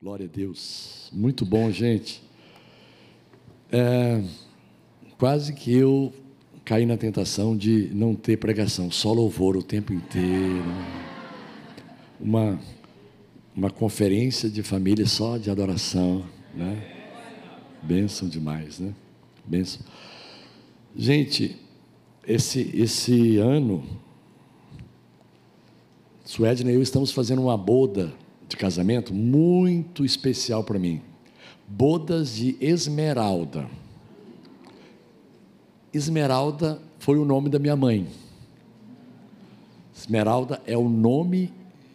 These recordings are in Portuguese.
Glória a Deus. Muito bom, gente. Quase que eu caí na tentação de não ter pregação, só louvor o tempo inteiro. Uma conferência de família só de adoração, né? Bênção demais, né? Bênção. Gente, esse ano, Suedna e eu estamos fazendo uma boda de casamento muito especial para mim. Bodas de Esmeralda. Esmeralda foi o nome da minha mãe. Esmeralda é o nome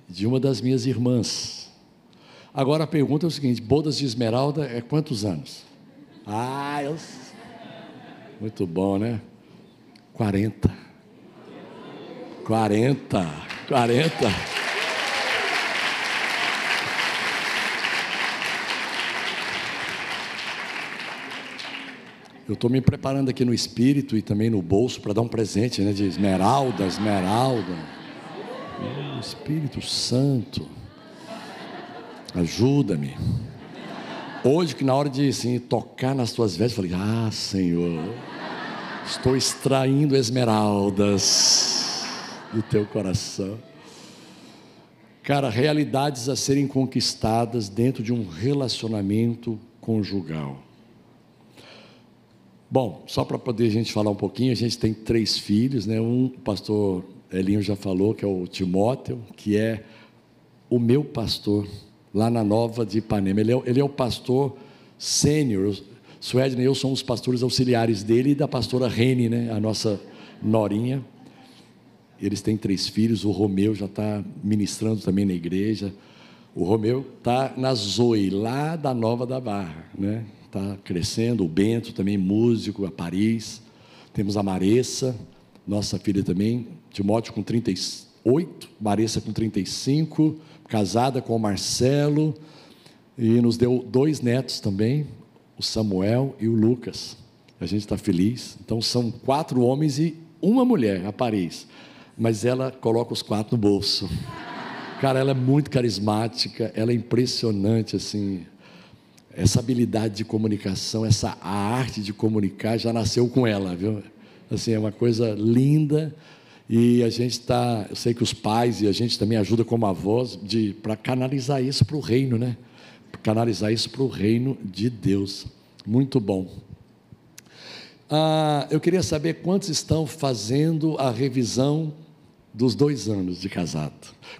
de uma das minhas irmãs. Agora a pergunta é o seguinte: bodas de Esmeralda é quantos anos? Muito bom, né? 40. Eu estou me preparando aqui no espírito e também no bolso para dar um presente, né, de esmeralda. Espírito Santo, ajuda-me. Hoje, que na hora de assim, tocar nas tuas vestes, eu falei: Senhor, estou extraindo esmeraldas do teu coração. Cara, realidades a serem conquistadas dentro de um relacionamento conjugal. Bom, só para poder a gente falar um pouquinho, a gente tem 3 filhos, né? O pastor Elinho já falou, que é o Timóteo, que é o meu pastor, lá na Nova de Ipanema. Ele é o pastor sênior. Suedna e eu somos os pastores auxiliares dele e da pastora Rene, né? A nossa norinha. Eles têm 3 filhos, o Romeu já está ministrando também na igreja. O Romeu está na Zoe, lá da Nova da Barra, né? Está crescendo. O Bento também, músico, a Paris. Temos a Maressa, nossa filha também. Timóteo com 38, Maressa com 35, casada com o Marcelo. E nos deu 2 netos também, o Samuel e o Lucas. A gente está feliz. Então são 4 homens e uma mulher, a Paris. Mas ela coloca os 4 no bolso. Cara, ela é muito carismática, ela é impressionante, assim. Essa habilidade de comunicação, a arte de comunicar já nasceu com ela, viu? Assim, é uma coisa linda. E a gente está, eu sei que os pais e a gente também ajuda como avós para canalizar isso para o reino, né? Canalizar isso para o reino de Deus. Muito bom. Eu queria saber quantos estão fazendo a revisão dos 2 anos de casado.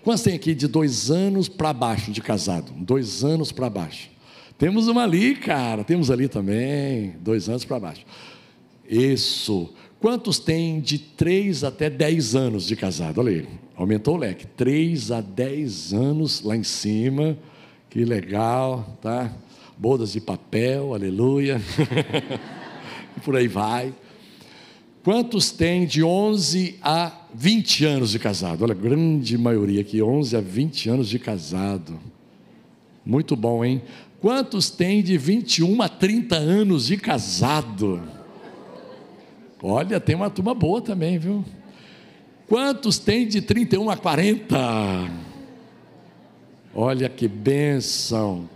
Quantos tem aqui de 2 anos para baixo de casado? 2 anos para baixo. Temos uma ali, cara, temos ali também, 2 anos para baixo. Isso. Quantos tem de 3 até 10 anos de casado? Olha aí, aumentou o leque. 3 a 10 anos lá em cima, que legal, tá? Bodas de papel, aleluia. E por aí vai. Quantos tem de 11 a 20 anos de casado? Olha, grande maioria aqui, 11 a 20 anos de casado. Muito bom, hein? Quantos tem de 21 a 30 anos de casado? Olha, tem uma turma boa também, viu? Quantos tem de 31 a 40? Olha que bênção.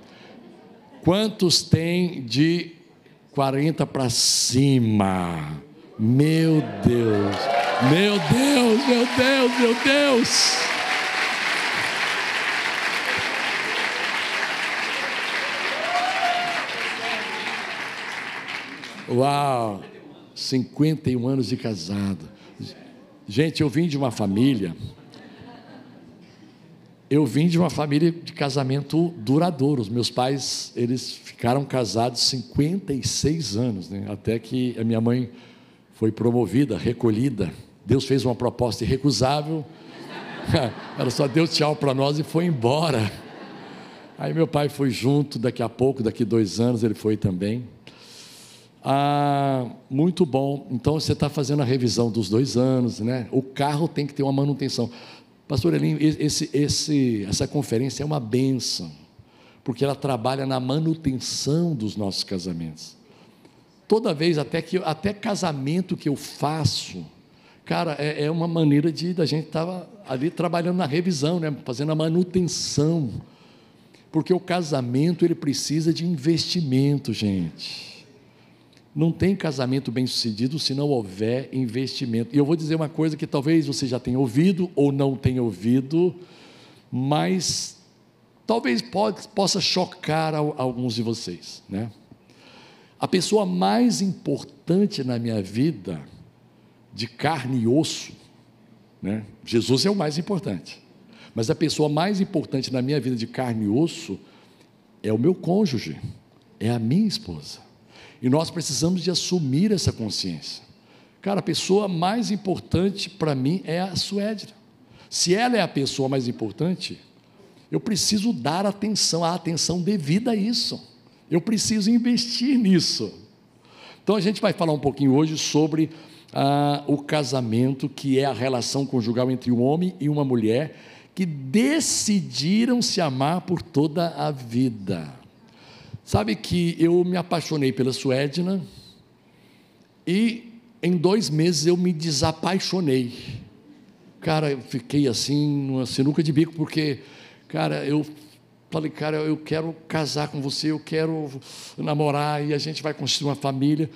Quantos tem de 40 para cima? Meu Deus, meu Deus, meu Deus, meu Deus. Uau, 51 anos de casado. Gente, eu vim de uma família de casamento duradouro. Os meus pais, eles ficaram casados 56 anos, né? Até que a minha mãe foi promovida, recolhida. Deus fez uma proposta irrecusável. Ela só deu tchau para nós e foi embora. Aí meu pai foi junto, daqui a pouco, daqui 2 anos ele foi também. Muito bom. Então você está fazendo a revisão dos 2 anos, né? O carro tem que ter uma manutenção. Pastor Elinho, essa conferência é uma bênção, porque ela trabalha na manutenção dos nossos casamentos. Toda vez, até casamento que eu faço, cara, é uma maneira da gente estar ali trabalhando na revisão, né? Fazendo a manutenção. Porque o casamento, ele precisa de investimento, gente. Não tem casamento bem-sucedido se não houver investimento. E eu vou dizer uma coisa que talvez você já tenha ouvido ou não tenha ouvido, mas talvez possa chocar alguns de vocês, né? A pessoa mais importante na minha vida, de carne e osso, né? Jesus é o mais importante, mas a pessoa mais importante na minha vida de carne e osso é o meu cônjuge, é a minha esposa. E nós precisamos de assumir essa consciência. Cara, a pessoa mais importante para mim é a Suédra. Se ela é a pessoa mais importante, eu preciso dar atenção, a atenção devida a isso. Eu preciso investir nisso. Então a gente vai falar um pouquinho hoje sobre o casamento, que é a relação conjugal entre um homem e uma mulher que decidiram se amar por toda a vida. Sabe que eu me apaixonei pela Suédna e em 2 meses eu me desapaixonei. Cara, eu fiquei assim, numa sinuca de bico, porque, cara, eu falei, cara, eu quero casar com você, eu quero namorar e a gente vai construir uma família.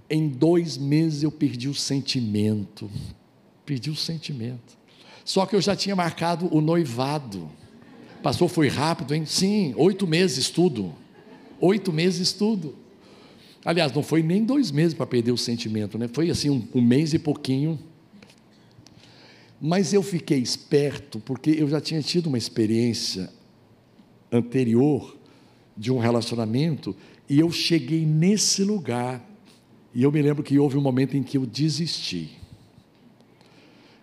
Em 2 meses eu perdi o sentimento. Só que eu já tinha marcado o noivado. Passou, foi rápido, hein? Sim, 8 meses tudo. 8 meses tudo. Aliás, não foi nem 2 meses para perder o sentimento, né? Foi assim um mês e pouquinho. Mas eu fiquei esperto, porque eu já tinha tido uma experiência anterior de um relacionamento, e eu cheguei nesse lugar, e eu me lembro que houve um momento em que eu desisti.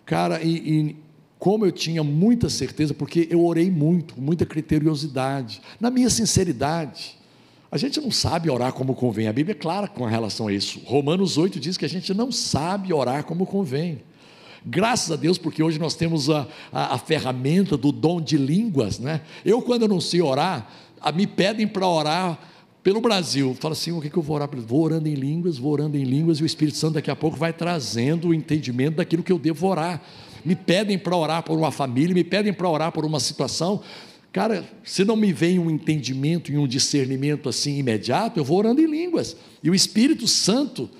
Cara, e como eu tinha muita certeza, porque eu orei muito, com muita criteriosidade, na minha sinceridade. A gente não sabe orar como convém, a Bíblia é clara com relação a isso. Romanos 8 diz que a gente não sabe orar como convém. Graças a Deus, porque hoje nós temos a ferramenta do dom de línguas, né? Eu, quando eu não sei orar, me pedem para orar pelo Brasil. Falo assim, o que eu vou orar? Vou orando em línguas, e o Espírito Santo daqui a pouco vai trazendo o entendimento daquilo que eu devo orar. Me pedem para orar por uma família, me pedem para orar por uma situação. Cara, se não me vem um entendimento e um discernimento assim imediato, eu vou orando em línguas. E o Espírito Santo,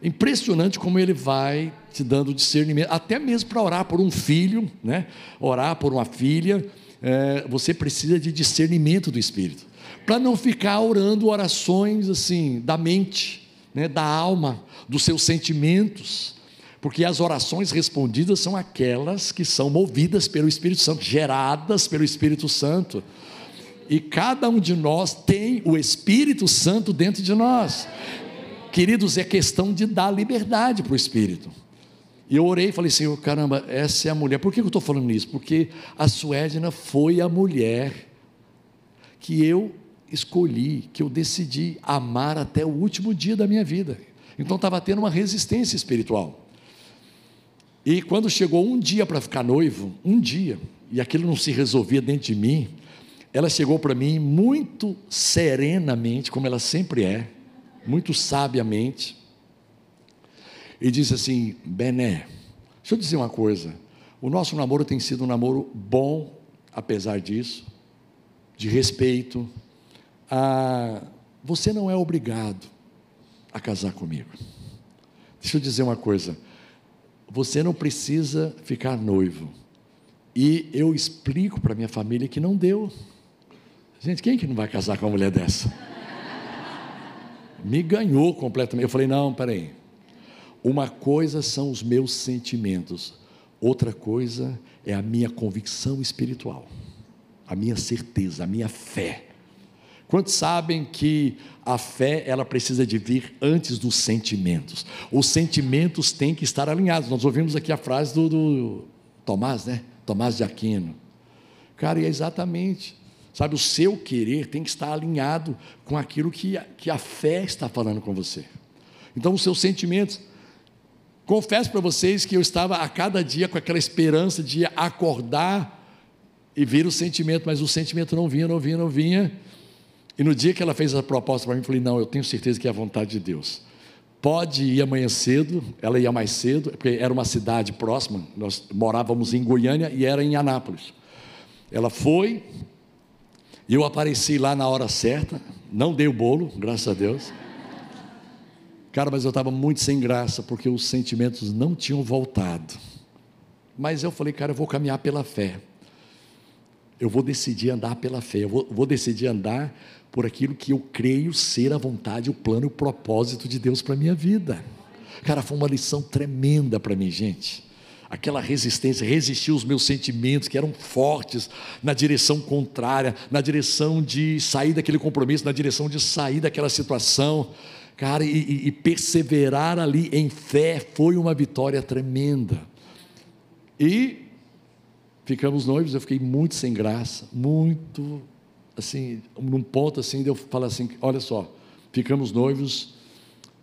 impressionante como ele vai te dando discernimento, até mesmo para orar por um filho, né? Orar por uma filha, você precisa de discernimento do Espírito, para não ficar orando orações assim, da mente, né? Da alma, dos seus sentimentos, porque as orações respondidas são aquelas que são movidas pelo Espírito Santo, geradas pelo Espírito Santo, e cada um de nós tem o Espírito Santo dentro de nós. Queridos, é questão de dar liberdade para o Espírito. E eu orei e falei, Senhor, caramba, essa é a mulher. Por que eu estou falando isso? Porque a Suédna foi a mulher que eu escolhi, que eu decidi amar até o último dia da minha vida. Então estava tendo uma resistência espiritual. E quando chegou um dia para ficar noivo, e aquilo não se resolvia dentro de mim, ela chegou para mim muito serenamente, como ela sempre é, muito sabiamente, e disse assim, Bené, deixa eu dizer uma coisa, o nosso namoro tem sido um namoro bom, apesar disso, de respeito, você não é obrigado a casar comigo. Deixa eu dizer uma coisa, você não precisa ficar noivo, e eu explico para minha família que não deu. Gente, quem que não vai casar com uma mulher dessa? Me ganhou completamente. Eu falei, não, peraí, uma coisa são os meus sentimentos, outra coisa é a minha convicção espiritual, a minha certeza, a minha fé. Quantos sabem que a fé, ela precisa de vir antes dos sentimentos? Os sentimentos têm que estar alinhados. Nós ouvimos aqui a frase do Tomás, né? Tomás de Aquino. Cara, e é exatamente, sabe, o seu querer tem que estar alinhado com aquilo que a fé está falando com você. Então, os seus sentimentos, confesso para vocês que eu estava a cada dia com aquela esperança de acordar e vir o sentimento, mas o sentimento não vinha, e no dia que ela fez a proposta para mim, eu falei, não, eu tenho certeza que é a vontade de Deus, pode ir amanhã cedo. Ela ia mais cedo, porque era uma cidade próxima, nós morávamos em Goiânia e era em Anápolis. Ela foi, E eu apareci lá na hora certa, não dei o bolo, graças a Deus. Cara, mas eu estava muito sem graça, porque os sentimentos não tinham voltado. Mas eu falei, cara, eu vou caminhar pela fé. Eu vou decidir andar pela fé. Eu vou decidir andar por aquilo que eu creio ser a vontade, o plano e o propósito de Deus para a minha vida. Cara, foi uma lição tremenda para mim, gente. Aquela resistência, resistir aos meus sentimentos que eram fortes, na direção contrária, na direção de sair daquele compromisso, na direção de sair daquela situação. Cara, e perseverar ali em fé foi uma vitória tremenda. E ficamos noivos, eu fiquei muito sem graça, muito, assim, num ponto assim, de eu falar assim, olha só, ficamos noivos,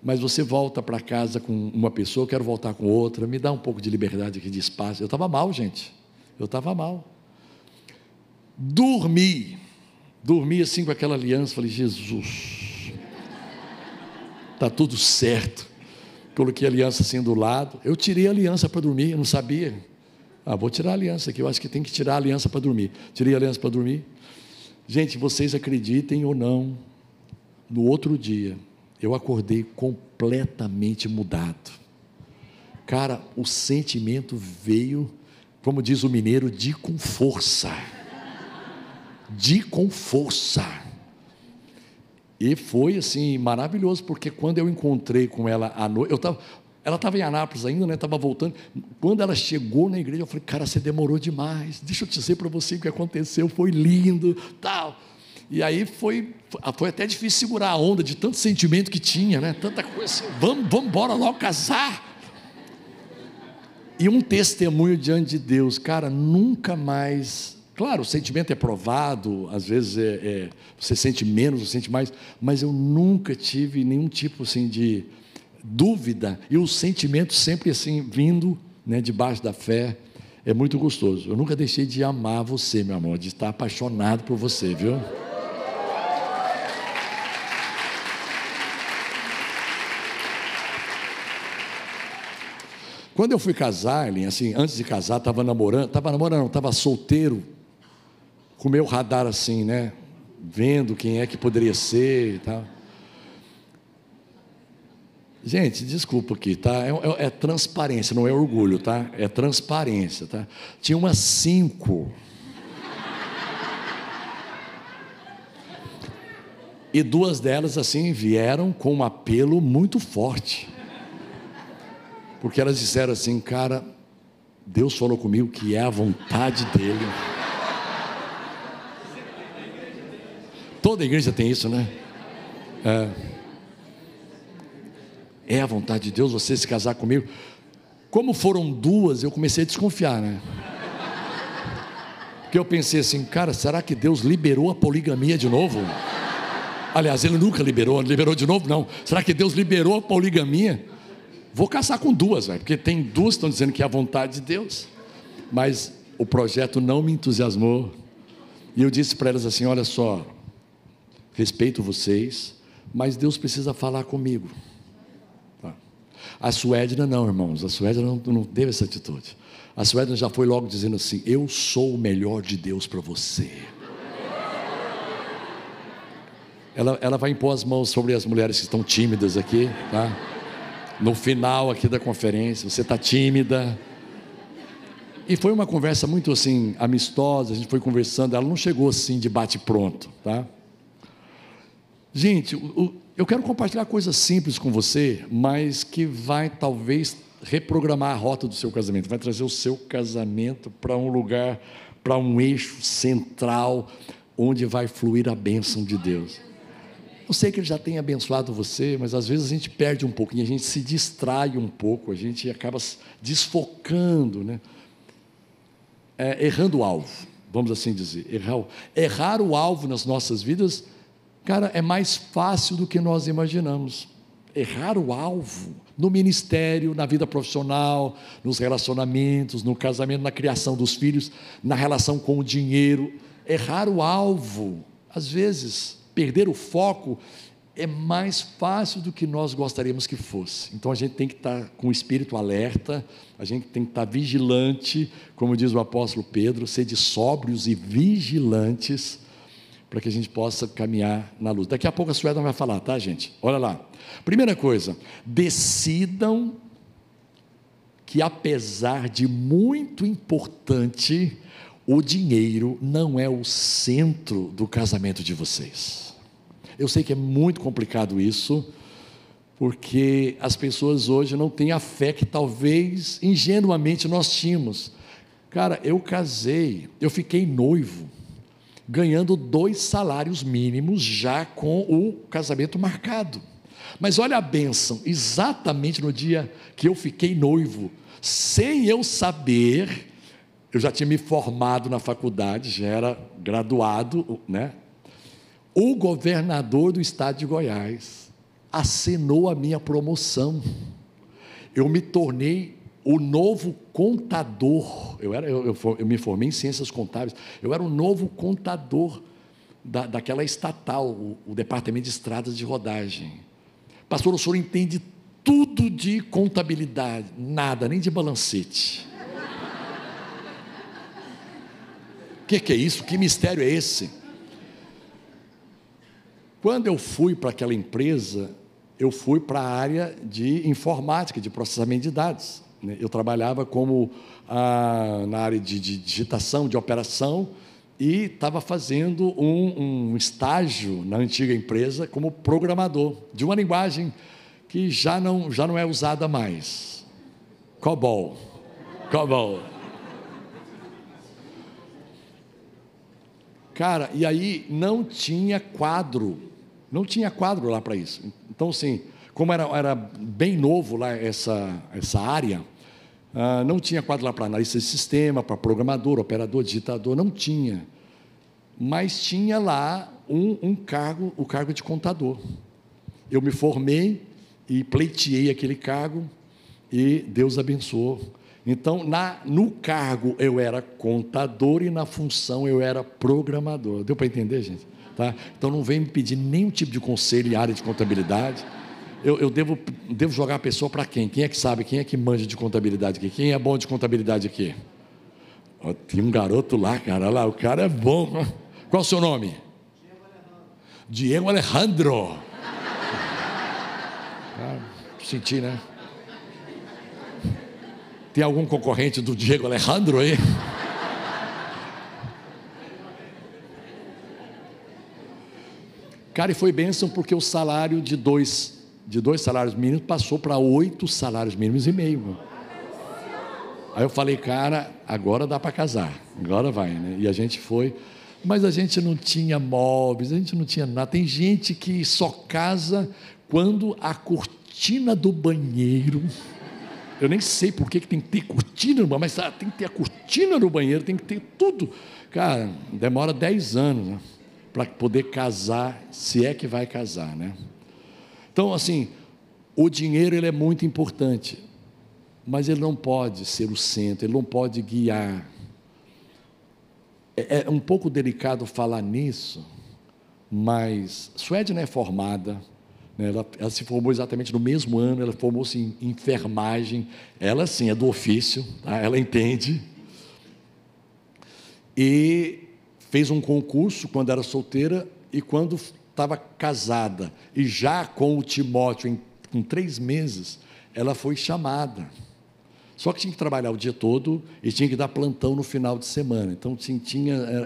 mas você volta para casa com uma pessoa, eu quero voltar com outra, me dá um pouco de liberdade aqui, de espaço. Eu estava mal, gente, eu estava mal. Dormi assim com aquela aliança, falei, Jesus, está tudo certo. Coloquei a aliança assim do lado, eu tirei a aliança para dormir, eu não sabia. Vou tirar a aliança aqui, eu acho que tem que tirar a aliança para dormir. Tirei a aliança para dormir. Gente, vocês acreditem ou não, no outro dia, eu acordei completamente mudado. Cara, o sentimento veio, como diz o mineiro, de com força. De com força. E foi assim, maravilhoso, porque quando eu encontrei com ela à noite, ela estava em Anápolis ainda, né? Estava voltando. Quando ela chegou na igreja, eu falei, cara, você demorou demais. Deixa eu dizer para você o que aconteceu, foi lindo, tal. E aí foi até difícil segurar a onda de tanto sentimento que tinha, né? Tanta coisa assim, vamos embora logo casar. E um testemunho diante de Deus, cara, nunca mais. Claro, o sentimento é provado, às vezes você sente menos, você sente mais, mas eu nunca tive nenhum tipo assim de dúvida, e o sentimento sempre assim, vindo, né, debaixo da fé, é muito gostoso. Eu nunca deixei de amar você, meu amor, de estar apaixonado por você, viu? Quando eu fui casar, assim, antes de casar, estava solteiro, com o meu radar assim, né, vendo quem é que poderia ser e tal. Gente, desculpa aqui, tá? É transparência, não é orgulho, tá? É transparência, tá? Tinha umas 5. E 2 delas, assim, vieram com um apelo muito forte. Porque elas disseram assim, cara, Deus falou comigo que é a vontade dEle. Toda igreja tem isso, né? É a vontade de Deus você se casar comigo. Como foram 2, eu comecei a desconfiar, né? Porque eu pensei assim, cara, será que Deus liberou a poligamia de novo? Aliás, Ele nunca liberou de novo não. Será que Deus liberou a poligamia? Vou casar com 2, velho, porque tem 2 que estão dizendo que é a vontade de Deus. Mas o projeto não me entusiasmou. E eu disse para elas assim, olha só, respeito vocês, mas Deus precisa falar comigo. A Suédina não, irmãos, a Suédina não teve essa atitude. A Suédina já foi logo dizendo assim, eu sou o melhor de Deus para você. Ela vai impor as mãos sobre as mulheres que estão tímidas aqui, tá? No final aqui da conferência, você está tímida. E foi uma conversa muito assim, amistosa, a gente foi conversando, ela não chegou assim de bate-pronto, tá? Gente, eu quero compartilhar coisas simples com você, mas que vai talvez reprogramar a rota do seu casamento, vai trazer o seu casamento para um lugar, para um eixo central, onde vai fluir a bênção de Deus. Eu sei que Ele já tem abençoado você, mas às vezes a gente perde um pouquinho, a gente se distrai um pouco, a gente acaba desfocando, né? Errando o alvo, vamos assim dizer. Errar o alvo nas nossas vidas, cara, é mais fácil do que nós imaginamos. Errar o alvo no ministério, na vida profissional, nos relacionamentos, no casamento, na criação dos filhos, na relação com o dinheiro. Errar o alvo, às vezes, perder o foco é mais fácil do que nós gostaríamos que fosse. Então a gente tem que estar com o espírito alerta, a gente tem que estar vigilante, como diz o apóstolo Pedro, sede sóbrios e vigilantes, para que a gente possa caminhar na luz. Daqui a pouco a Sueda vai falar, tá, gente? Olha lá. Primeira coisa, decidam que, apesar de muito importante, o dinheiro não é o centro do casamento de vocês. Eu sei que é muito complicado isso, porque as pessoas hoje não têm a fé que talvez ingenuamente nós tínhamos. Cara, eu casei, eu fiquei noivo, ganhando 2 salários mínimos já com o casamento marcado. Mas olha a bênção, exatamente no dia que eu fiquei noivo, sem eu saber, eu já tinha me formado na faculdade, já era graduado, né? O governador do estado de Goiás acenou a minha promoção. Eu me tornei o novo contador. Eu me formei em ciências contábeis. Eu era o novo contador daquela estatal, o departamento de estradas de rodagem. Pastor, o senhor entende tudo de contabilidade? Nada, nem de balancete. O que é isso? Que mistério é esse? Quando eu fui para aquela empresa, eu fui para a área de informática, de processamento de dados. Eu trabalhava na área de digitação, de operação, e estava fazendo um estágio na antiga empresa como programador, de uma linguagem que já não é usada mais. COBOL. Cara, e aí não tinha quadro lá para isso. Então, assim, como era bem novo lá essa área, não tinha quadro lá para analista de sistema, para programador, operador, digitador, não tinha. Mas tinha lá o cargo de contador. Eu me formei e pleiteei aquele cargo e Deus abençoou. Então, no cargo eu era contador e na função eu era programador. Deu para entender, gente? Tá? Então, não vem me pedir nenhum tipo de conselho em área de contabilidade. Eu devo jogar a pessoa para quem? Quem é que sabe? Quem é que manja de contabilidade aqui? Quem é bom de contabilidade aqui? Tem um garoto lá, cara, o cara é bom. Qual é o seu nome? Diego Alejandro. Senti, né? Tem algum concorrente do Diego Alejandro aí? Cara, e foi bênção porque o salário de dois salários mínimos passou para 8 salários mínimos e meio. Aí eu falei, cara, agora dá para casar, agora vai, né? E a gente foi, mas a gente não tinha móveis, a gente não tinha nada. Tem gente que só casa quando a cortina do banheiro... Eu nem sei por que tem que ter cortina no banheiro, mas tem que ter a cortina no banheiro, tem que ter tudo. Cara, demora 10 anos, né, para poder casar, se é que vai casar, né? Então, assim, o dinheiro ele é muito importante, mas ele não pode ser o centro, ele não pode guiar. É um pouco delicado falar nisso, mas Suede não é formada. Ela se formou exatamente no mesmo ano, ela formou-se em enfermagem, ela sim é do ofício, tá? Ela entende, e fez um concurso quando era solteira, e quando estava casada, e já com o Timóteo, com 3 meses, ela foi chamada, só que tinha que trabalhar o dia todo, e tinha que dar plantão no final de semana, então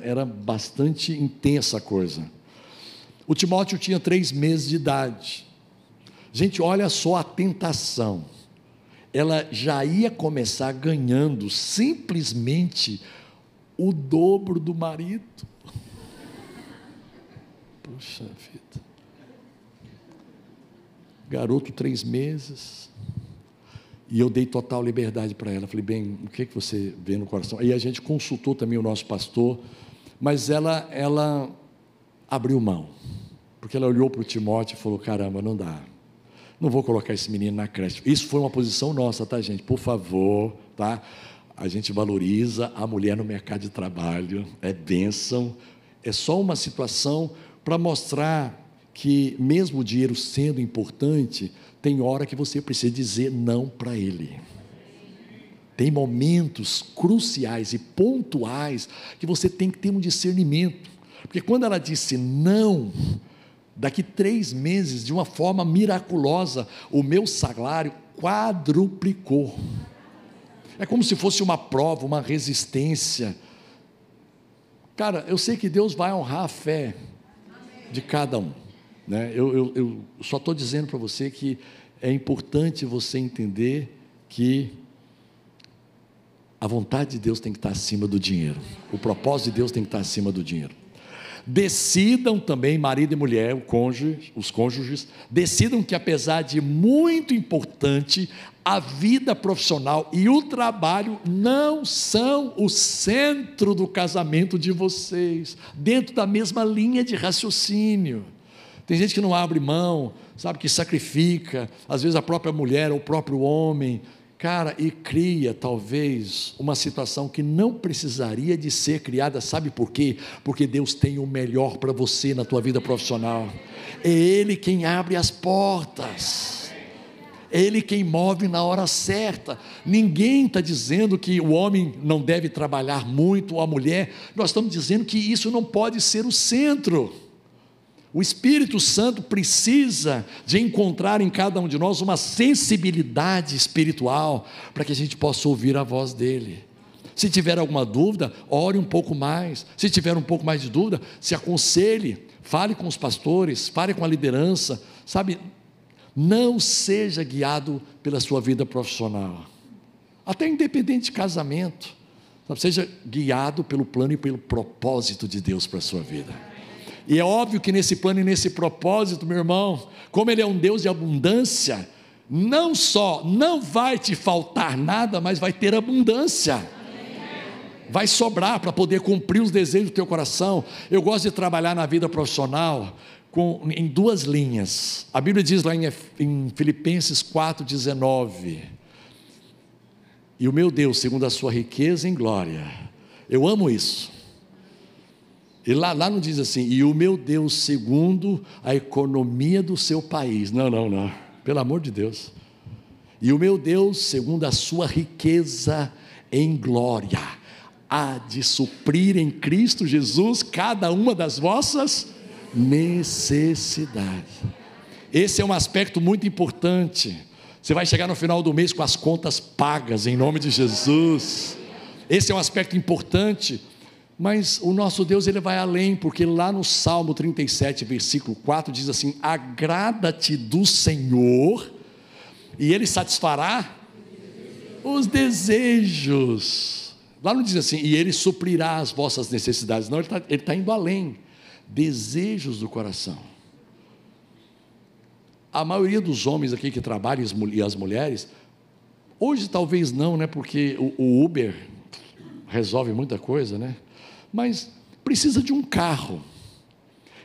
era bastante intensa a coisa. O Timóteo tinha 3 meses de idade. Gente, olha só a tentação. Ela já ia começar ganhando simplesmente o dobro do marido. Puxa vida. Garoto, 3 meses. E eu dei total liberdade para ela. Falei, bem, o que você vê no coração? Aí a gente consultou também o nosso pastor, mas ela abriu mão. Porque ela olhou para o Timóteo e falou, caramba, não dá, não vou colocar esse menino na creche. Isso foi uma posição nossa, tá, gente? Por favor, tá? A gente valoriza a mulher no mercado de trabalho, é bênção, é só uma situação para mostrar que mesmo o dinheiro sendo importante, tem hora que você precisa dizer não para ele. Tem momentos cruciais e pontuais que você tem que ter um discernimento. Porque quando ela disse não, daqui 3 meses, de uma forma miraculosa, o meu salário quadruplicou. É como se fosse uma prova, uma resistência. Cara, eu sei que Deus vai honrar a fé de cada um, né? Eu só estou dizendo para você que é importante você entender que a vontade de Deus tem que estar acima do dinheiro, o propósito de Deus tem que estar acima do dinheiro. Decidam também, marido e mulher, os cônjuges, decidam que apesar de muito importante, a vida profissional e o trabalho não são o centro do casamento de vocês, dentro da mesma linha de raciocínio. Tem gente que não abre mão, sabe, que sacrifica, às vezes a própria mulher ou o próprio homem, cara, e cria talvez uma situação que não precisaria de ser criada. Sabe por quê? Porque Deus tem o melhor para você na tua vida profissional. É Ele quem abre as portas, é Ele quem move na hora certa. Ninguém está dizendo que o homem não deve trabalhar muito, ou a mulher. Nós estamos dizendo que isso não pode ser o centro. O Espírito Santo precisa de encontrar em cada um de nós uma sensibilidade espiritual, para que a gente possa ouvir a voz dEle. Se tiver alguma dúvida, ore um pouco mais. Se tiver um pouco mais de dúvida, se aconselhe, fale com os pastores, fale com a liderança, sabe? Não seja guiado pela sua vida profissional, até independente de casamento, sabe? Seja guiado pelo plano e pelo propósito de Deus para a sua vida. E é óbvio que nesse plano e nesse propósito, meu irmão, como Ele é um Deus de abundância, não só não vai te faltar nada, mas vai ter abundância, vai sobrar para poder cumprir os desejos do teu coração. Eu gosto de trabalhar na vida profissional em 2 linhas. A Bíblia diz lá em Filipenses 4,19: e o meu Deus, segundo a sua riqueza em glória. Eu amo isso. E lá não diz assim, e o meu Deus segundo a economia do seu país. Não, pelo amor de Deus. E o meu Deus segundo a sua riqueza em glória, há de suprir em Cristo Jesus cada uma das vossas necessidades. Esse é um aspecto muito importante. Você vai chegar no final do mês com as contas pagas, em nome de Jesus. Esse é um aspecto importante. Mas o nosso Deus, Ele vai além, porque lá no Salmo 37, versículo 4, diz assim: agrada-te do Senhor, e Ele satisfará os desejos. Lá não diz assim, e Ele suprirá as vossas necessidades. Não, Ele está indo além. Desejos do coração. A maioria dos homens aqui que trabalham, e as mulheres, hoje talvez não, né? Porque o Uber resolve muita coisa, né? Mas precisa de um carro.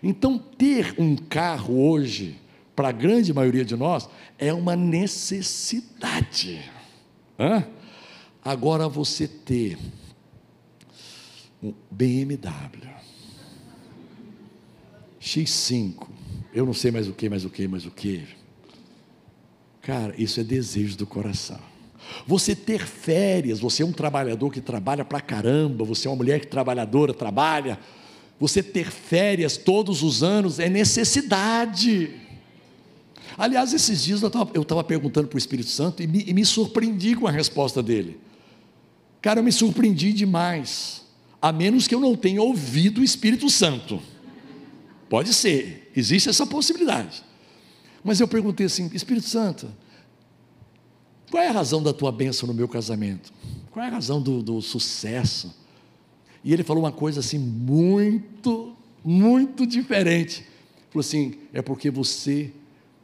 Então ter um carro hoje, para a grande maioria de nós, é uma necessidade. Agora você ter um BMW X5, eu não sei mais o que, cara, isso é desejo do coração. Você ter férias, você é um trabalhador que trabalha pra caramba, você é uma mulher que trabalhadora, trabalha, você ter férias todos os anos é necessidade. Aliás, esses dias eu estava perguntando para o Espírito Santo e me surpreendi com a resposta dele. Cara, eu me surpreendi demais, a menos que eu não tenha ouvido o Espírito Santo. Pode ser, existe essa possibilidade. Mas eu perguntei assim: Espírito Santo, qual é a razão da tua bênção no meu casamento? Qual é a razão do sucesso? E ele falou uma coisa assim muito, muito diferente. Falou assim: é porque você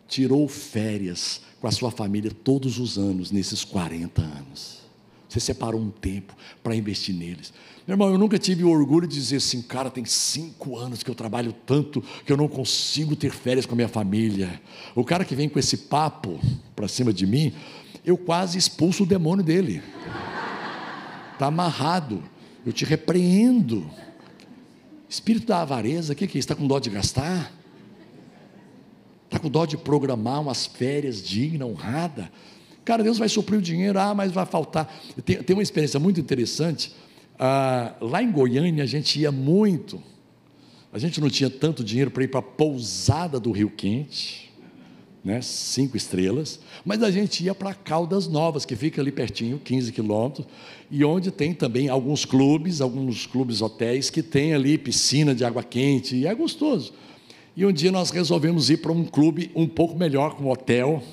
tirou férias com a sua família todos os anos, nesses 40 anos. Você separou um tempo para investir neles. Meu irmão, eu nunca tive o orgulho de dizer assim: cara, tem 5 anos que eu trabalho tanto que eu não consigo ter férias com a minha família. O cara que vem com esse papo para cima de mim, eu quase expulso o demônio dele. Está amarrado. Eu te repreendo. Espírito da avareza, o que é isso? Está com dó de gastar? Está com dó de programar umas férias dignas, honradas? Cara, Deus vai suprir o dinheiro, mas vai faltar. Tem uma experiência muito interessante. Lá em Goiânia a gente ia muito A gente não tinha tanto dinheiro para ir para a pousada do Rio Quente, né, 5 estrelas, mas a gente ia para Caldas Novas, que fica ali pertinho, 15 quilômetros, e onde tem também alguns clubes hotéis, que tem ali piscina de água quente, e é gostoso. E um dia nós resolvemos ir para um clube um pouco melhor, com um hotel,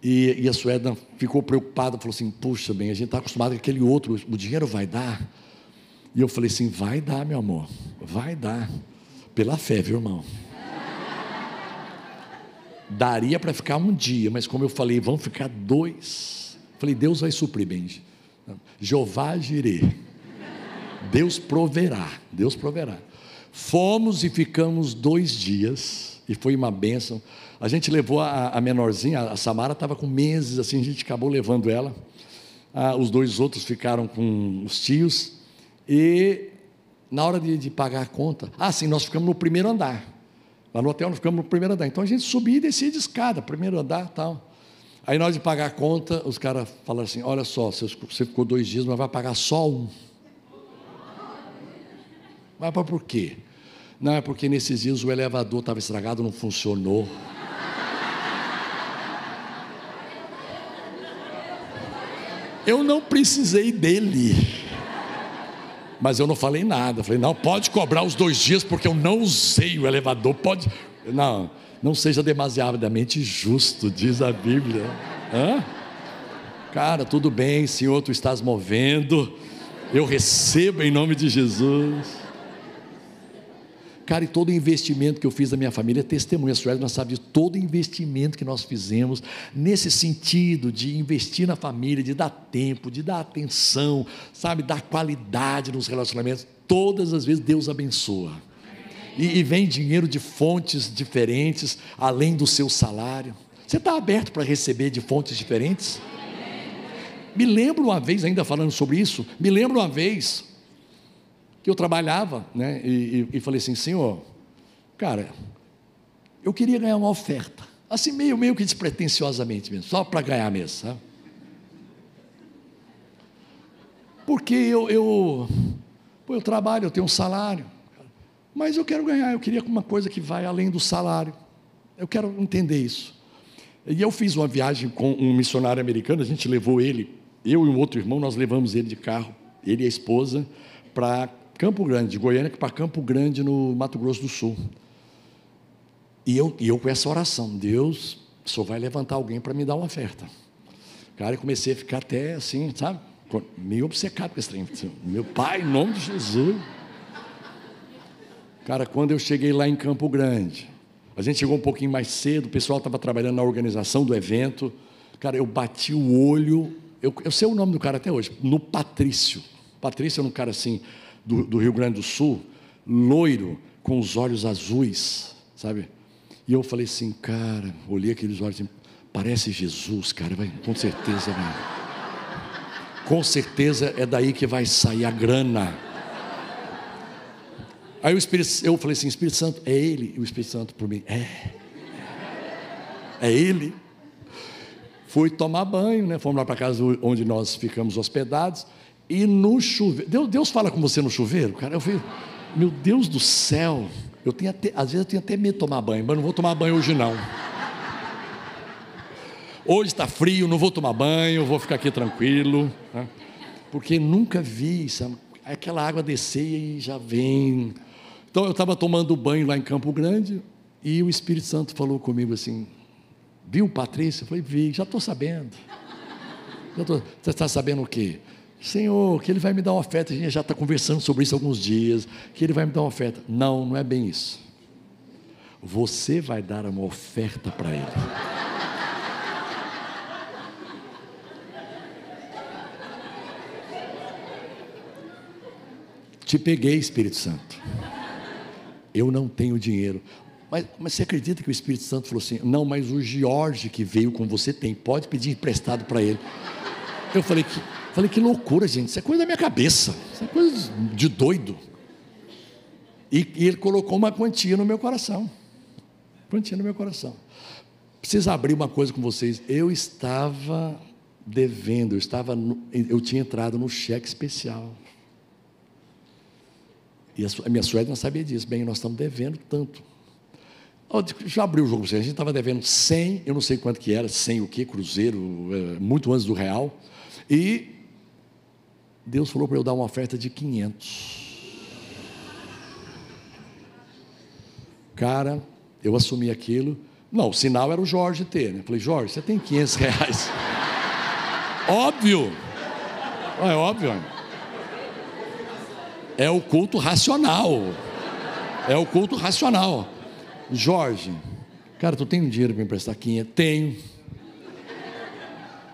e a Suedna ficou preocupada, falou assim, puxa bem, a gente está acostumado com aquele outro, o dinheiro vai dar? E eu falei assim, vai dar, meu amor, vai dar, pela fé, viu, irmão? Daria para ficar um dia, mas como eu falei, vão ficar 2. Falei, Deus vai suprir, Benji. Jeová Jirê. Deus proverá. Fomos e ficamos 2 dias, e foi uma bênção. A gente levou a menorzinha, a Samara estava com meses, assim, a gente acabou levando ela. Os 2 outros ficaram com os tios, e na hora de pagar a conta, sim, nós ficamos no primeiro andar. Lá no hotel nós ficamos no primeiro andar. Então a gente subia e descia de escada, primeiro andar e tal. Aí na hora de pagar a conta, os caras falaram assim, olha só, você ficou 2 dias, mas vai pagar só 1. Mas por quê? Não, é porque nesses dias o elevador estava estragado, não funcionou. Eu não precisei dele. Mas eu não falei nada, falei, não, pode cobrar os 2 dias, porque eu não usei o elevador, pode, não seja demasiadamente justo, diz a Bíblia. Cara, tudo bem, Senhor, Tu estás movendo, eu recebo em nome de Jesus. Cara, e todo investimento que eu fiz na minha família, testemunha, a Sueli, nós sabemos de todo investimento que nós fizemos, nesse sentido de investir na família, de dar tempo, de dar atenção, sabe, dar qualidade nos relacionamentos, todas as vezes Deus abençoa, e vem dinheiro de fontes diferentes, além do seu salário. Você está aberto para receber de fontes diferentes? Me lembro uma vez, ainda falando sobre isso, que eu trabalhava, né, e falei assim, Senhor, cara, eu queria ganhar uma oferta, assim meio que despretensiosamente mesmo, só para ganhar mesmo, sabe? Porque eu trabalho, eu tenho um salário, mas eu quero ganhar, eu queria uma coisa que vai além do salário, eu quero entender isso. E eu fiz uma viagem com um missionário americano, a gente levou ele, eu e um outro irmão, nós levamos ele de carro, ele e a esposa, para Campo Grande, de Goiânia para Campo Grande, no Mato Grosso do Sul. E eu com essa oração, Deus, o Senhor vai levantar alguém para me dar uma oferta. Cara, eu comecei a ficar até assim, sabe, meio obcecado com esse trem. Meu Pai, em nome de Jesus. Cara, quando eu cheguei lá em Campo Grande, a gente chegou um pouquinho mais cedo, o pessoal estava trabalhando na organização do evento. Cara, eu bati o olho, eu sei o nome do cara até hoje, no Patrício. Patrício era um cara assim, do Rio Grande do Sul, loiro, com os olhos azuis, sabe? E eu falei assim, cara, olhei aqueles olhos assim, parece Jesus, cara, com certeza, com certeza é daí que vai sair a grana. Aí eu falei assim, Espírito Santo, é ele? E o Espírito Santo por mim, é ele. Fui tomar banho, né? Fomos lá para casa onde nós ficamos hospedados, e no chuveiro, Deus fala com você no chuveiro, cara, eu vi, meu Deus do céu, às vezes eu tenho até medo de tomar banho, mas não vou tomar banho hoje não. Hoje está frio, não vou tomar banho, vou ficar aqui tranquilo, né? Porque nunca vi, sabe, aquela água descer e já vem. Então eu estava tomando banho lá em Campo Grande, e o Espírito Santo falou comigo assim, viu, Patrícia? Eu falei, vi, já estou sabendo. Você está sabendo o quê? Senhor, que Ele vai me dar uma oferta, a gente já está conversando sobre isso há alguns dias, que Ele vai me dar uma oferta. Não é bem isso. Você vai dar uma oferta para Ele. Te peguei, Espírito Santo. Eu não tenho dinheiro. Mas você acredita que o Espírito Santo falou assim, não, mas o Jorge que veio com você tem, pode pedir emprestado para ele. Eu falei, que loucura, gente, isso é coisa da minha cabeça, isso é coisa de doido. E ele colocou uma quantia no meu coração. Preciso abrir uma coisa com vocês. Eu estava devendo, eu tinha entrado no cheque especial. E a minha suegra não sabia disso. Bem, nós estamos devendo tanto. Já abriu o jogo para você. A gente estava devendo 100, eu não sei quanto que era, 100 o quê, cruzeiro, muito antes do real. E Deus falou para eu dar uma oferta de 500. Cara, eu assumi aquilo. Não, o sinal era o Jorge ter, né? Falei, Jorge, você tem 500 reais. Óbvio. É óbvio. É o culto racional. É o culto racional. Jorge, cara, tu tem um dinheiro para me emprestar? 500? Tenho.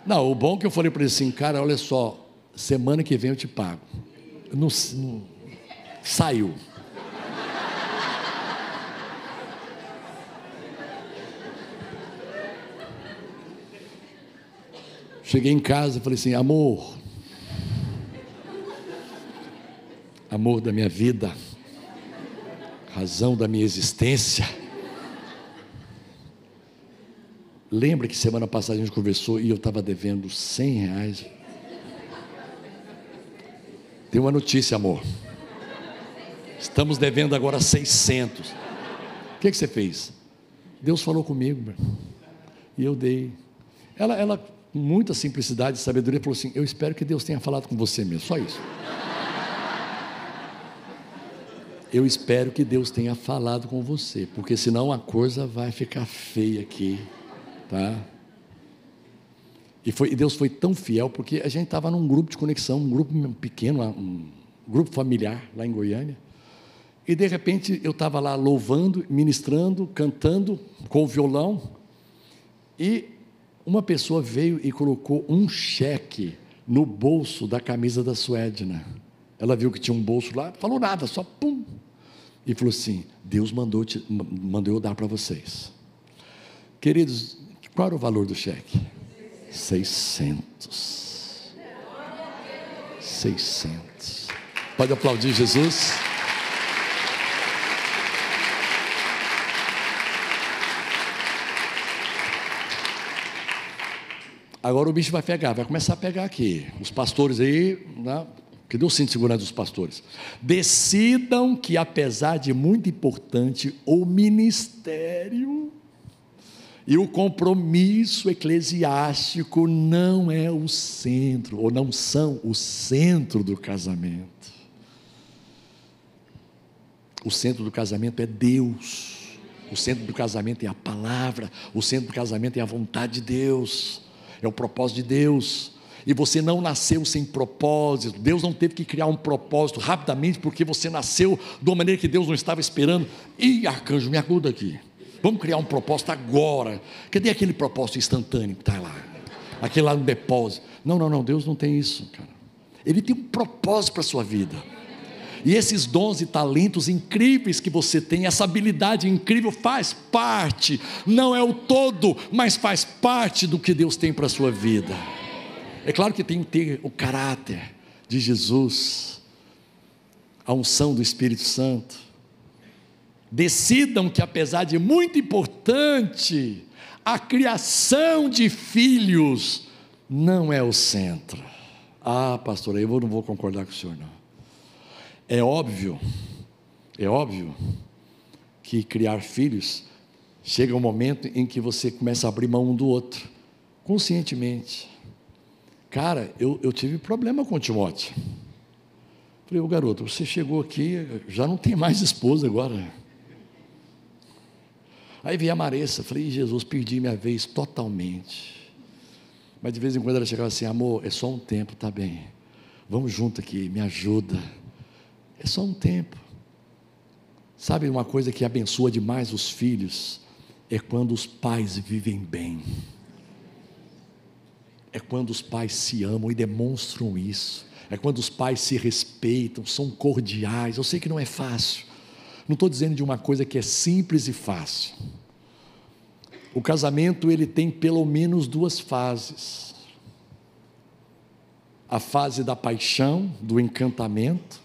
Não, o bom é que eu falei para ele assim, cara, olha só, semana que vem eu te pago. Não, saiu. Cheguei em casa e falei assim, amor da minha vida, razão da minha existência, lembra que semana passada a gente conversou e eu estava devendo 100 reais? Tem uma notícia, amor, estamos devendo agora 600. O que você fez? Deus falou comigo, meu, e eu dei. Ela com muita simplicidade e sabedoria falou assim, eu espero que Deus tenha falado com você mesmo, só isso. Eu espero que Deus tenha falado com você, porque senão a coisa vai ficar feia aqui, tá? E Deus foi tão fiel, porque a gente estava num grupo de conexão, um grupo pequeno, um grupo familiar lá em Goiânia, e de repente eu estava lá louvando, ministrando, cantando com o violão, e uma pessoa veio e colocou um cheque no bolso da camisa da Suedna. Ela viu que tinha um bolso lá, falou nada, só pum, e falou assim, Deus mandou eu dar para vocês. Queridos, qual era o valor do cheque? 600. Pode aplaudir Jesus? Agora o bicho vai pegar, vai começar a pegar aqui. Os pastores aí, né? Cadê o cinto de segurança dos pastores? Decidam que, apesar de muito importante, o ministério e o compromisso eclesiástico não é o centro, ou não são o centro do casamento. O centro do casamento é Deus. O centro do casamento é a palavra. O centro do casamento é a vontade de Deus. É o propósito de Deus. E você não nasceu sem propósito. Deus não teve que criar um propósito rapidamente, porque você nasceu de uma maneira que Deus não estava esperando. Ih, arcanjo, me ajuda aqui. Vamos criar um propósito agora. Cadê aquele propósito instantâneo que está lá? Aquele lá no depósito. Não, Deus não tem isso, cara. Ele tem um propósito para a sua vida. E esses dons e talentos incríveis que você tem, essa habilidade incrível faz parte, não é o todo, mas faz parte do que Deus tem para a sua vida. É claro que tem que ter o caráter de Jesus, a unção do Espírito Santo. Decidam que, apesar de muito importante, a criação de filhos não é o centro. Ah, pastor, eu não vou concordar com o senhor, não. É óbvio que criar filhos chega um momento em que você começa a abrir mão um do outro, conscientemente. Cara, eu tive problema com o Timóteo. Falei, ô garoto, você chegou aqui, já não tem mais esposa agora. Aí veio a Maressa, falei, Jesus, perdi minha vez totalmente. Mas de vez em quando ela chegava assim, amor, é só um tempo, tá bem, vamos junto aqui, me ajuda. É só um tempo. Sabe uma coisa que abençoa demais os filhos? É quando os pais vivem bem. É quando os pais se amam e demonstram isso. É quando os pais se respeitam, são cordiais. Eu sei que não é fácil. Não estou dizendo de uma coisa que é simples e fácil. O casamento, ele tem pelo menos duas fases. A fase da paixão, do encantamento,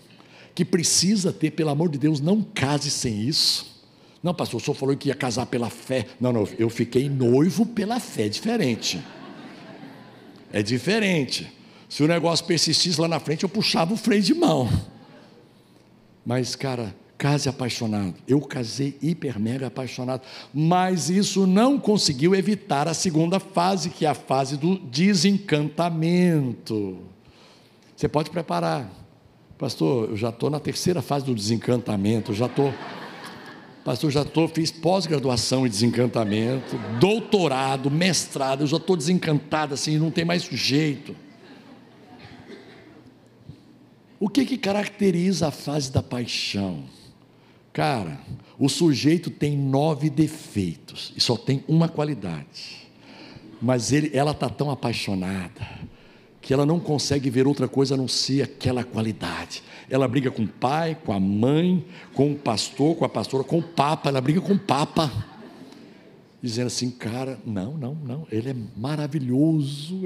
que precisa ter, pelo amor de Deus, não case sem isso. Não, pastor, o senhor falou que ia casar pela fé. Não, eu fiquei noivo pela fé, é diferente. É diferente. Se o negócio persistisse lá na frente, eu puxava o freio de mão. Mas, cara, case apaixonado. Eu casei hiper mega apaixonado, mas isso não conseguiu evitar a segunda fase, que é a fase do desencantamento. Você pode preparar. Pastor, eu já estou na terceira fase do desencantamento, fiz pós-graduação em desencantamento, doutorado, mestrado, eu já estou desencantado assim, não tem mais jeito. O que caracteriza a fase da paixão? Cara, o sujeito tem 9 defeitos e só tem uma qualidade, mas ela está tão apaixonada que ela não consegue ver outra coisa a não ser aquela qualidade. Ela briga com o pai, com a mãe, com o pastor, com a pastora, com o papa. Ela briga com o papa, dizendo assim: cara, não, ele é maravilhoso,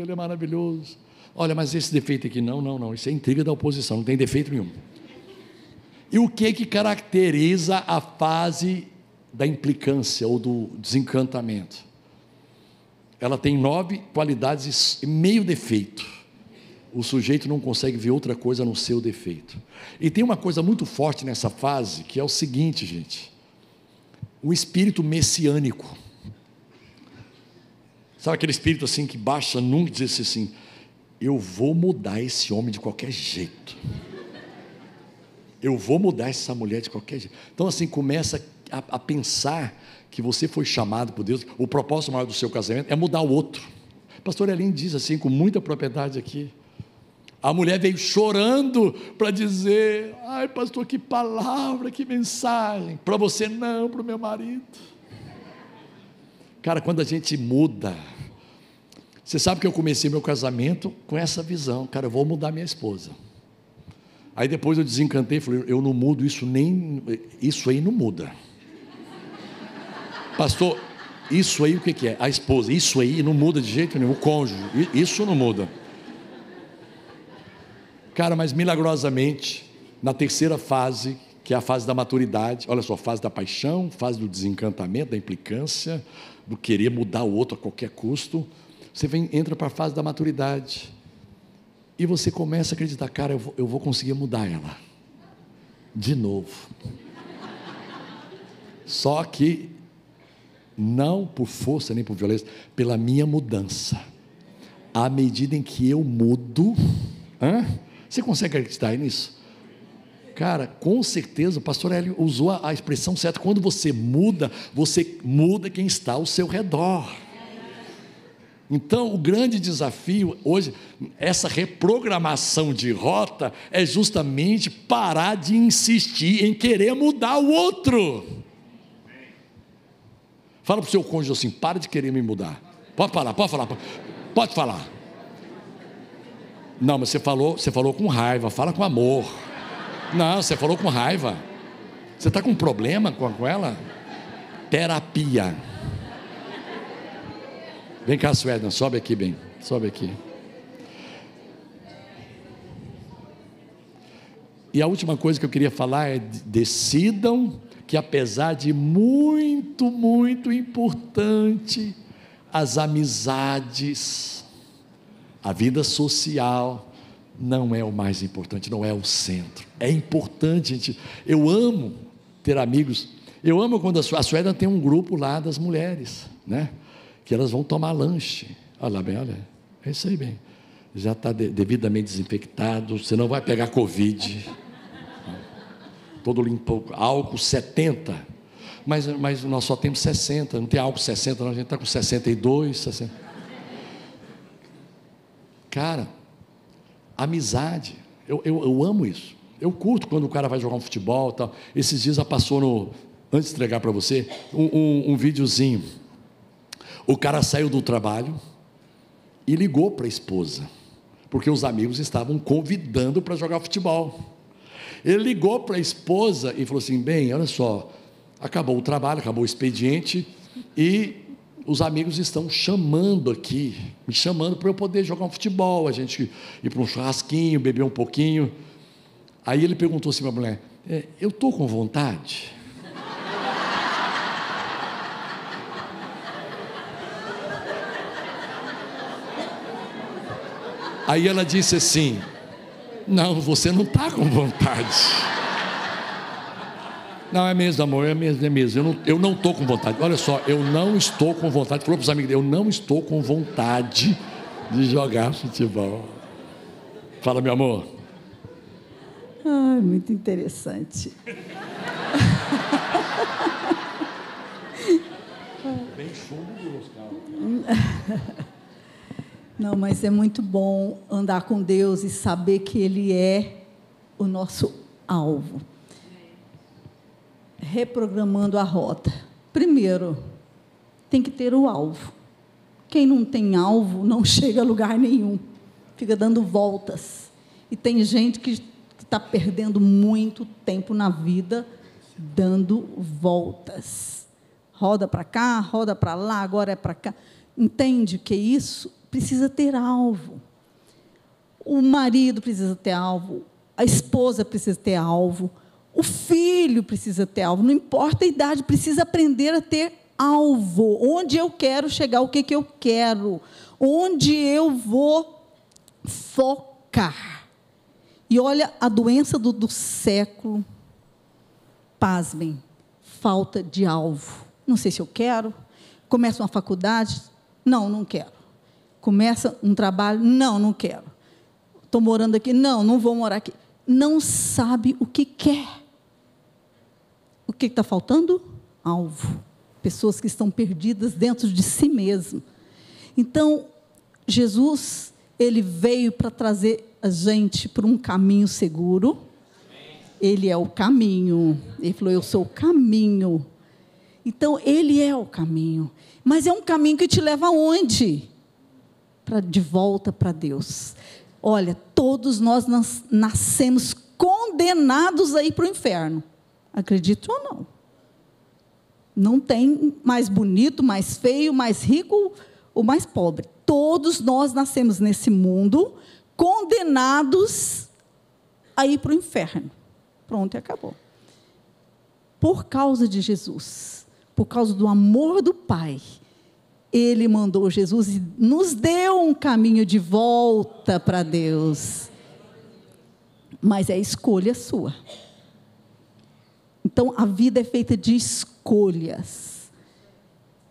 olha, mas esse defeito aqui, não, isso é intriga da oposição, não tem defeito nenhum. E o que caracteriza a fase da implicância ou do desencantamento? Ela tem 9 qualidades e meio defeito. O sujeito não consegue ver outra coisa no seu defeito. E tem uma coisa muito forte nessa fase, que é o seguinte, gente: o espírito messiânico. Sabe aquele espírito assim que baixa nunca e diz assim: eu vou mudar esse homem de qualquer jeito, eu vou mudar essa mulher de qualquer jeito. Então assim, começa a pensar que você foi chamado por Deus. O propósito maior do seu casamento é mudar o outro. O pastor Elinho diz assim com muita propriedade aqui. A mulher veio chorando para dizer: ai pastor, que palavra, que mensagem, para você não, para o meu marido. Cara, quando a gente muda, você sabe que eu comecei meu casamento com essa visão: cara, eu vou mudar minha esposa. Aí depois eu desencantei e falei: eu não mudo isso, nem isso aí não muda. Pastor, isso aí o que é? A esposa, isso aí não muda de jeito nenhum. O cônjuge, isso não muda. Cara, mas milagrosamente, na terceira fase, que é a fase da maturidade, olha só, fase da paixão, fase do desencantamento, da implicância, do querer mudar o outro a qualquer custo, você entra para a fase da maturidade, e você começa a acreditar: cara, eu vou conseguir mudar ela, de novo. Só que, não por força nem por violência, pela minha mudança. À medida em que eu mudo, você consegue acreditar nisso? Cara, com certeza o pastor Hélio usou a expressão certa: quando você muda quem está ao seu redor. Então o grande desafio hoje, essa reprogramação de rota, é justamente parar de insistir em querer mudar o outro. Fala para o seu cônjuge assim: para de querer me mudar. Pode falar. Não, mas você falou com raiva, fala com amor. Não, você falou com raiva. Você está com um problema com ela? Terapia. Vem cá, Suédna, sobe aqui bem. Sobe aqui. E a última coisa que eu queria falar é: decidam que, apesar de muito, muito importante, as amizades, a vida social, não é o mais importante, não é o centro. É importante, gente. Eu amo ter amigos. Eu amo quando a Suédna tem um grupo lá das mulheres, né? Que elas vão tomar lanche. Olha lá bem, olha. É isso aí, bem. Já está devidamente desinfectado. Você não vai pegar Covid. Todo limpo, álcool 70. Mas nós só temos 60. Não tem álcool 60, não. A gente está com 62, 60. Cara, amizade, eu amo isso. Eu curto quando o cara vai jogar um futebol e tal. Esses dias passou antes de entregar para você, um videozinho. O cara saiu do trabalho e ligou para a esposa, porque os amigos estavam convidando para jogar futebol. Ele ligou para a esposa e falou assim: bem, olha só, acabou o trabalho, acabou o expediente, e os amigos estão chamando aqui, me chamando para eu poder jogar um futebol, a gente ir para um churrasquinho, beber um pouquinho. Aí ele perguntou assim para a mulher: eu estou com vontade? Aí ela disse assim: não, você não está com vontade. Não, é mesmo, amor, é mesmo, é mesmo. Eu não estou com vontade. Olha só, eu não estou com vontade. Falou para os amigos, eu não estou com vontade de jogar futebol. Fala, meu amor. Ah, muito interessante. Bem chumbo Deus, cara. Não, mas é muito bom andar com Deus e saber que Ele é o nosso alvo. Reprogramando a rota. Primeiro, tem que ter o alvo. Quem não tem alvo não chega a lugar nenhum. Fica dando voltas. E tem gente que está perdendo muito tempo na vida dando voltas. Roda para cá, roda para lá, agora é para cá. Entende que isso precisa ter alvo. O marido precisa ter alvo, a esposa precisa ter alvo, o filho precisa ter alvo, não importa a idade, precisa aprender a ter alvo. Onde eu quero chegar, o que eu quero, onde eu vou focar. E olha a doença do século, pasmem, falta de alvo. Não sei se eu quero. Começa uma faculdade? Não quero. Começa um trabalho? Não quero. Estou morando aqui? Não vou morar aqui. Não sabe o que quer. O que está faltando? Alvo. Pessoas que estão perdidas dentro de si mesmo. Então, Jesus, Ele veio para trazer a gente por um caminho seguro. Ele é o caminho. Ele falou, eu sou o caminho. Então, Ele é o caminho. Mas é um caminho que te leva aonde? De volta para Deus. Olha, todos nós nascemos condenados a ir para o inferno. Acredite ou não. Não tem mais bonito, mais feio, mais rico ou mais pobre. Todos nós nascemos nesse mundo condenados a ir para o inferno. Pronto, e acabou. Por causa de Jesus, por causa do amor do Pai, Ele mandou Jesus e nos deu um caminho de volta para Deus. Mas é escolha sua. Então, a vida é feita de escolhas.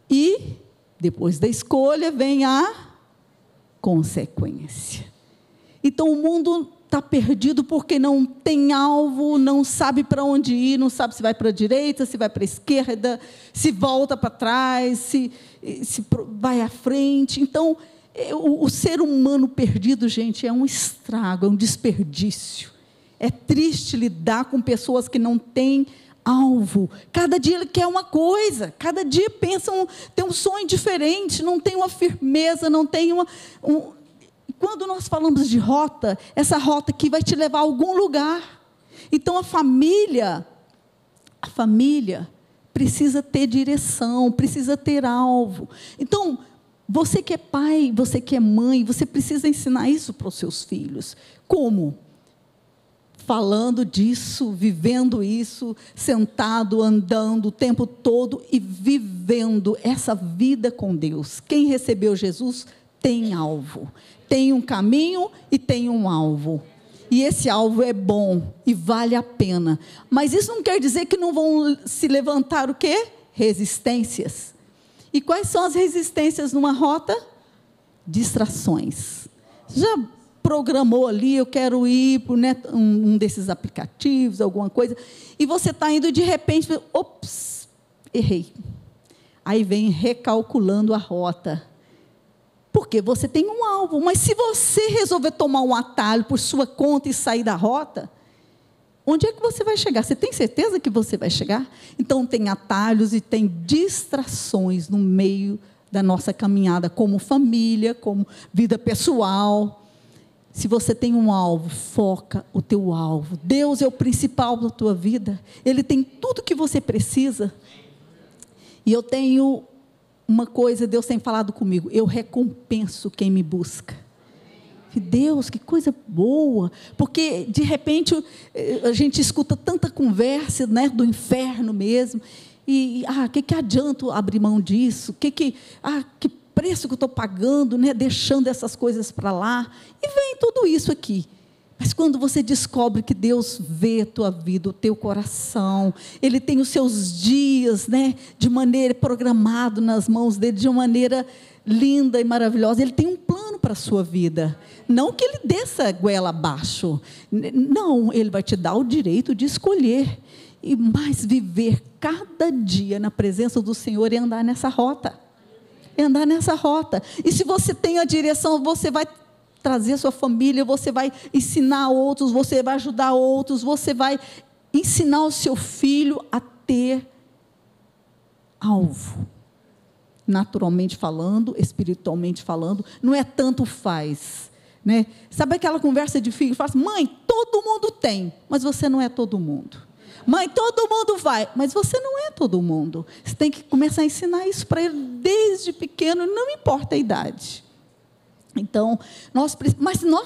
E, depois da escolha, vem a consequência. Então, o mundo está perdido porque não tem alvo, não sabe para onde ir, não sabe se vai para a direita, se vai para a esquerda, se volta para trás, se vai à frente. Então, o ser humano perdido, gente, é um estrago, é um desperdício. É triste lidar com pessoas que não têm alvo. Cada dia ele quer uma coisa, cada dia pensam, tem um sonho diferente, não tem uma firmeza, não tem Quando nós falamos de rota, essa rota aqui vai te levar a algum lugar. Então, a família precisa ter direção, precisa ter alvo. Então, você que é pai, você que é mãe, você precisa ensinar isso para os seus filhos. Como? Falando disso, vivendo isso, sentado, andando o tempo todo e vivendo essa vida com Deus. Quem recebeu Jesus tem alvo. Tem um caminho e tem um alvo. E esse alvo é bom e vale a pena. Mas isso não quer dizer que não vão se levantar o quê? Resistências. E quais são as resistências numa rota? Distrações. Já programou ali, eu quero ir por um desses aplicativos, alguma coisa, e você está indo de repente, ops, errei. Aí vem recalculando a rota. Porque você tem um alvo, mas se você resolver tomar um atalho por sua conta e sair da rota, onde é que você vai chegar? Você tem certeza que você vai chegar? Então, tem atalhos e tem distrações no meio da nossa caminhada, como família, como vida pessoal. Se você tem um alvo, foca o teu alvo. Deus é o principal da tua vida. Ele tem tudo que você precisa. E eu tenho uma coisa, Deus tem falado comigo, eu recompenso quem me busca. Deus, que coisa boa, porque de repente a gente escuta tanta conversa, né, do inferno mesmo, e que adianta abrir mão disso, que preço que eu estou pagando, né, deixando essas coisas para lá, e vem tudo isso aqui, Mas quando você descobre que Deus vê a tua vida, o teu coração, Ele tem os seus dias, né, de maneira programado nas mãos dEle, de uma maneira linda e maravilhosa. Ele tem um plano para a sua vida. Não que Ele desça a goela abaixo. Não, Ele vai te dar o direito de escolher. E mais viver cada dia na presença do Senhor e andar nessa rota. Andar nessa rota. E se você tem a direção, você vai trazer a sua família, você vai ensinar outros, você vai ajudar outros, você vai ensinar o seu filho a ter alvo. Naturalmente falando, espiritualmente falando, não é tanto faz, né? Sabe aquela conversa de filho que fala assim, mãe, todo mundo tem, mas você não é todo mundo. Mãe, todo mundo vai, mas você não é todo mundo. Você tem que começar a ensinar isso para ele desde pequeno, não importa a idade. Então, nós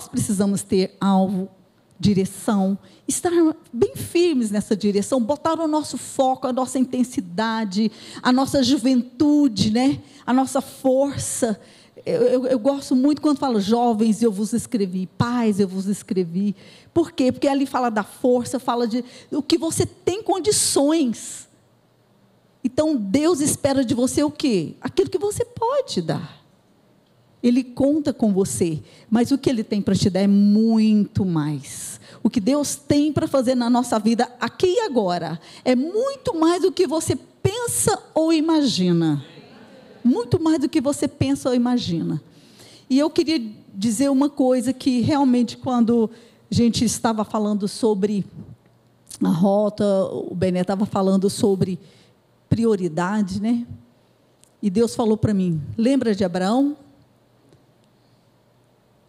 precisamos ter alvo, direção, estar bem firmes nessa direção, botar o nosso foco, a nossa intensidade, a nossa juventude, né? A nossa força. Eu gosto muito quando falo jovens, eu vos escrevi, pais, eu vos escrevi. Por quê? Porque ali fala da força, fala de o que você tem condições. Então, Deus espera de você o quê? Aquilo que você pode dar. Ele conta com você, mas o que Ele tem para te dar é muito mais. O que Deus tem para fazer na nossa vida, aqui e agora, é muito mais do que você pensa ou imagina. Muito mais do que você pensa ou imagina. E eu queria dizer uma coisa que realmente quando a gente estava falando sobre a rota, o Bené estava falando sobre prioridade, né? E Deus falou para mim, lembra de Abraão?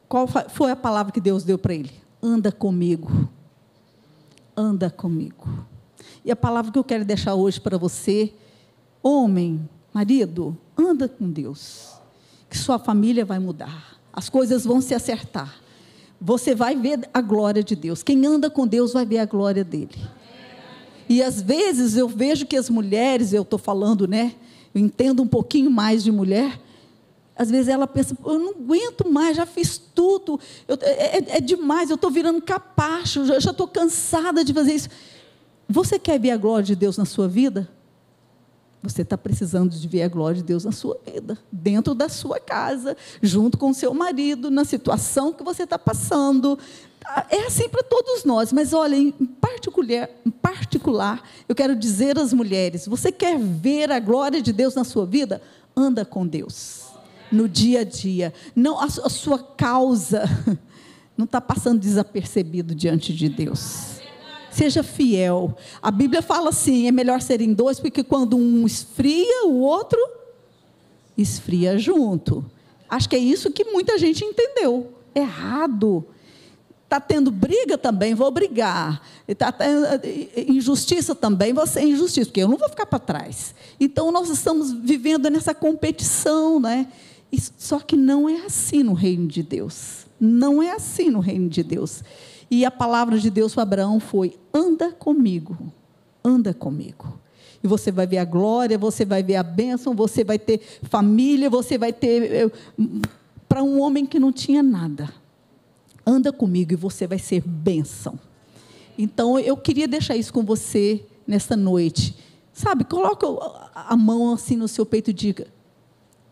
Qual foi a palavra que Deus deu para ele? Anda comigo. Anda comigo. E a palavra que eu quero deixar hoje para você, homem, marido, anda com Deus. Que sua família vai mudar. As coisas vão se acertar. Você vai ver a glória de Deus. Quem anda com Deus vai ver a glória dele. E às vezes eu vejo que as mulheres, eu estou falando, né? Eu entendo um pouquinho mais de mulher. Às vezes ela pensa, eu não aguento mais, já fiz tudo, é demais, eu estou virando capacho, já estou cansada de fazer isso. Você quer ver a glória de Deus na sua vida? Você está precisando de ver a glória de Deus na sua vida, dentro da sua casa, junto com o seu marido, na situação que você está passando. É assim para todos nós, mas olha, em particular, eu quero dizer às mulheres, você quer ver a glória de Deus na sua vida? Anda com Deus. No dia a dia, não, a sua causa não está passando desapercebido diante de Deus. Seja fiel. A Bíblia fala assim, é melhor serem dois, porque quando um esfria, o outro esfria junto. Acho que é isso que muita gente entendeu. Errado. Está tendo briga também, vou brigar. Está tendo injustiça também, vou ser injustiça, porque eu não vou ficar para trás. Então, nós estamos vivendo nessa competição, né? Só que não é assim no reino de Deus. Não é assim no reino de Deus. E a palavra de Deus para Abraão foi, anda comigo. Anda comigo. E você vai ver a glória, você vai ver a bênção, você vai ter família, você vai ter... Para um homem que não tinha nada. Anda comigo e você vai ser bênção. Então, eu queria deixar isso com você nessa noite. Sabe, coloca a mão assim no seu peito e diga,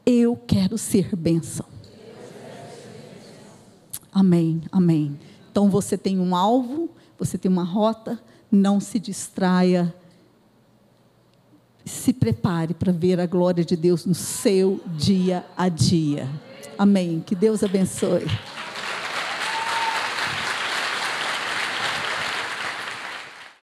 eu quero ser bênção. Amém, amém. Então, você tem um alvo, você tem uma rota, não se distraia. Se prepare para ver a glória de Deus no seu dia a dia. Amém. Que Deus abençoe.